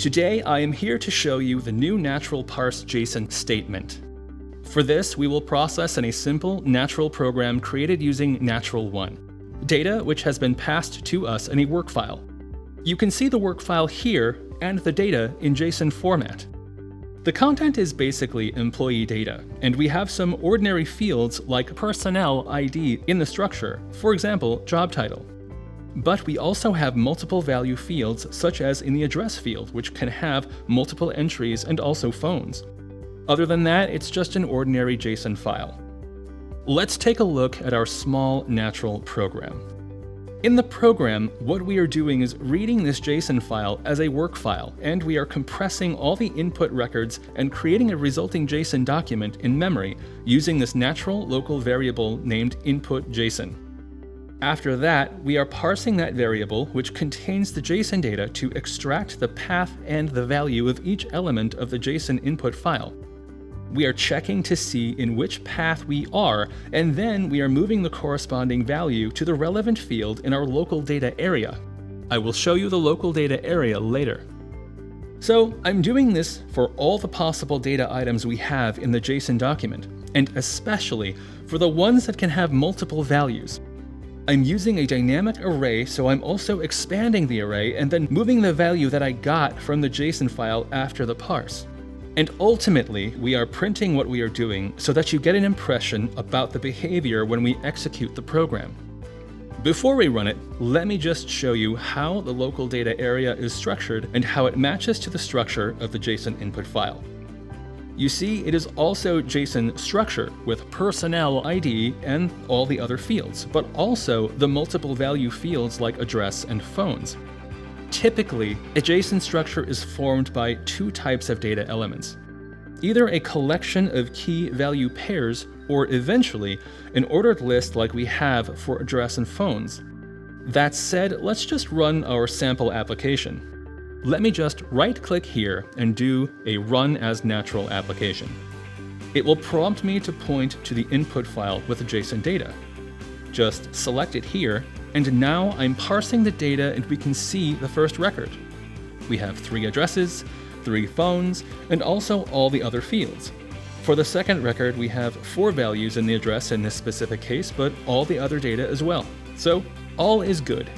Today, I am here to show you the new natural parse JSON statement. For this, we will process in a simple natural program created using natural1, data which has been passed to us in a work file. You can see the work file here and the data in JSON format. The content is basically employee data, and we have some ordinary fields like personnel ID in the structure, for example, job title. But we also have multiple value fields, such as in the address field, which can have multiple entries and also phones. Other than that, it's just an ordinary JSON file. Let's take a look at our small natural program. In the program, what we are doing is reading this JSON file as a work file, and we are compressing all the input records and creating a resulting JSON document in memory using this natural local variable named input.json. After that, we are parsing that variable, which contains the JSON data, to extract the path and the value of each element of the JSON input file. We are checking to see in which path we are, and then we are moving the corresponding value to the relevant field in our local data area. I will show you the local data area later. So I'm doing this for all the possible data items we have in the JSON document, and especially for the ones that can have multiple values. I'm using a dynamic array, so I'm also expanding the array and then moving the value that I got from the JSON file after the parse. And ultimately, we are printing what we are doing so that you get an impression about the behavior when we execute the program. Before we run it, let me just show you how the local data area is structured and how it matches to the structure of the JSON input file. You see, it is also JSON structure with personnel ID and all the other fields, but also the multiple value fields like address and phones. Typically, a JSON structure is formed by two types of data elements: either a collection of key value pairs, or eventually, an ordered list like we have for address and phones. That said, let's just run our sample application. Let me just right-click here and do a Run as Natural application. It will prompt me to point to the input file with the JSON data. Just select it here, and now I'm parsing the data and we can see the first record. We have 3 addresses, 3 phones, and also all the other fields. For the second record, we have 4 values in the address in this specific case, but all the other data as well. So all is good.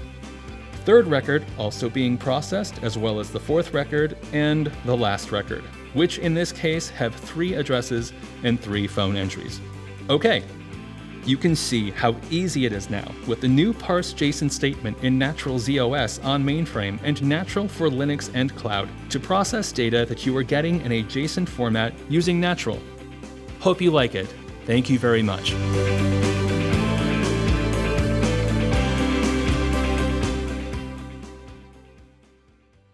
Third record also being processed, as well as the fourth record and the last record, which in this case have 3 addresses and 3 phone entries. Okay, you can see how easy it is now with the new parse JSON statement in Natural ZOS on mainframe and Natural for Linux and cloud to process data that you are getting in a JSON format using Natural. Hope you like it. Thank you very much.